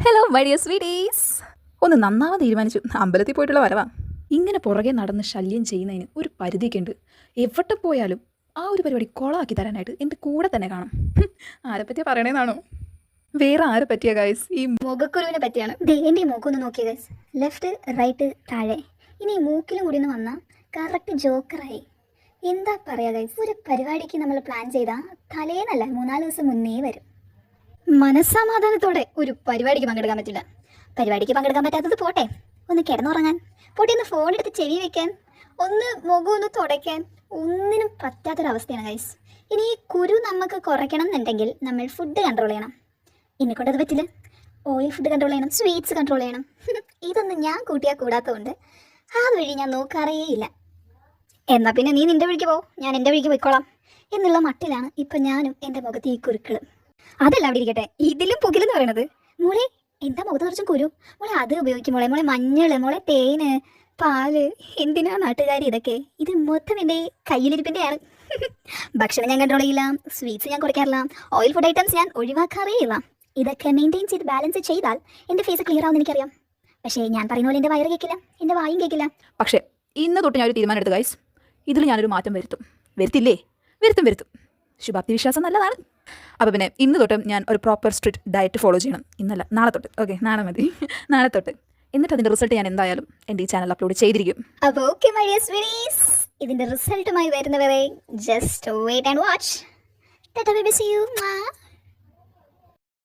Hello my dear sweeties. ഒന്ന് നന്നാവാൻ തീരുമാനിച്ചു. അമ്പലത്തിൽ പോയിട്ടുള്ള വരവാ. ഇങ്ങനെ പുറകെ നടന്ന് ശല്യം ചെയ്യുന്നതിന് ഒരു പരിധിയൊക്കെ ഉണ്ട്. എവിടെ പോയാലും ആ ഒരു പരിപാടി കൊളാക്കി തരാനായിട്ട് എൻ്റെ കൂടെ തന്നെ കാണും. ആരെ പറ്റിയാ പറയണേന്നാണോ? വേറെ ആരെ പറ്റിയാ ഗൈസ്? ഈ മുഖക്കുരുവിനെ പറ്റിയാണ്. എൻ്റെ മൂക്കൊന്ന് നോക്കിയ ഗൈസ്, ലെഫ്റ്റ് റൈറ്റ് താഴെ. ഇനി മൂക്കിലും കൂടി ഒന്ന് വന്നാൽ കറക്റ്റ് ജോക്കറായി. എന്താ പറയുക ഗൈസ്, ഒരു പരിപാടിക്ക് നമ്മൾ പ്ലാൻ ചെയ്താൽ തലേന്നല്ല 3-4 ദിവസം മുന്നേ വരും. മനസ്സമാധാനത്തോടെ ഒരു പരിപാടിക്ക് പങ്കെടുക്കാൻ പറ്റില്ല. പരിപാടിക്ക് പങ്കെടുക്കാൻ പറ്റാത്തത് പോട്ടെ, ഒന്ന് കിടന്നുറങ്ങാൻ, പോട്ടെ ഒന്ന് ഫോണെടുത്ത് ചെവി വെക്കാൻ, ഒന്ന് മുഖം ഒന്ന് തുടയ്ക്കാൻ, ഒന്നിനും പറ്റാത്തൊരവസ്ഥയാണ് ഗൈസ്. ഇനി ഈ കുരു നമുക്ക് കുറയ്ക്കണം എന്നുണ്ടെങ്കിൽ നമ്മൾ ഫുഡ് കൺട്രോൾ ചെയ്യണം. എന്നെക്കൊണ്ടത് പറ്റില്ല. ഓയിൽ ഫുഡ് കൺട്രോൾ ചെയ്യണം, സ്വീറ്റ്സ് കൺട്രോൾ ചെയ്യണം. ഇതൊന്നും ഞാൻ കൂട്ടിയാൽ കൂടാത്തതുകൊണ്ട് അതുവഴി ഞാൻ നോക്കാറേയില്ല. എന്നാൽ പിന്നെ നീ നിൻ്റെ വഴിക്ക് പോ, ഞാൻ എൻ്റെ വഴിക്ക് പോയിക്കോളാം എന്നുള്ള മട്ടിലാണ് ഇപ്പം ഞാനും എൻ്റെ മുഖത്ത് ഈ കുരുക്കൾ. അതല്ല അവിടെ ഇരിക്കട്ടെ, ഇതിലും പുകിലെന്ന് പറയണത്. മോളെ എന്താ മുഖത്ത് നിറച്ചും കുരു? മോളെ അത് ഉപയോഗിക്കും, മോളെ മഞ്ഞൾ, മോളെ തേന്, പാല്. എന്തിനാ നാട്ടുകാരി ഇതൊക്കെ? ഇത് മൊത്തം എൻ്റെ കയ്യിലിരിപ്പിൻ്റെയാണ്. ഭക്ഷണം ഞാൻ കൺട്രോൾ ചെയ്യില്ല, സ്വീറ്റ്സ് ഞാൻ കുറയ്ക്കാറില്ല, ഓയിൽ ഫുഡ് ഐറ്റംസ് ഞാൻ ഒഴിവാക്കാറേ ഇല്ല. ഇതൊക്കെ മെയിൻറ്റെയിൻ ചെയ്ത് ബാലൻസ് ചെയ്താൽ എൻ്റെ ഫേസ് ക്ലിയർ ആവുമെന്ന് എനിക്കറിയാം. പക്ഷേ ഞാൻ പറയുന്ന പോലെ എൻ്റെ വയറ് കേൾക്കില്ല, എൻ്റെ വായും കേൾക്കില്ല. പക്ഷേ ഇന്ന് തൊട്ട് ഞാൻ ഒരു തീരുമാനം എടുത്തു ഗൈസ്. ഇതിൽ ഞാനൊരു മാറ്റം വരുത്തില്ലേ? വരുത്തും. ശുഭാപ്തി വിശ്വാസം നല്ലതാണ്. അപ്പോൾ പിന്നെ ഇന്ന് തൊട്ട് ഞാൻ ഒരു പ്രോപ്പർ സ്ട്രിക്റ്റ് ഡയറ്റ് ഫോളോ ചെയ്യണം. ഇന്നല്ല, നാളെ തൊട്ട്. ഓക്കെ, നാളെ മതി. നാളെ തൊട്ട്. എന്നിട്ട് അതിൻ്റെ റിസൾട്ട് ഞാൻ എന്തായാലും എൻ്റെ ഈ ചാനൽ അപ്ലോഡ് ചെയ്തിരിക്കും. അപ്പോൾ ഓക്കെ മൈ ഡിയർ സ്വീറ്റീസ്, ഇതിൻ്റെ റിസൾട്ടുമായി വരുന്നവരെ just wait and watch. Tata bye bye, see U.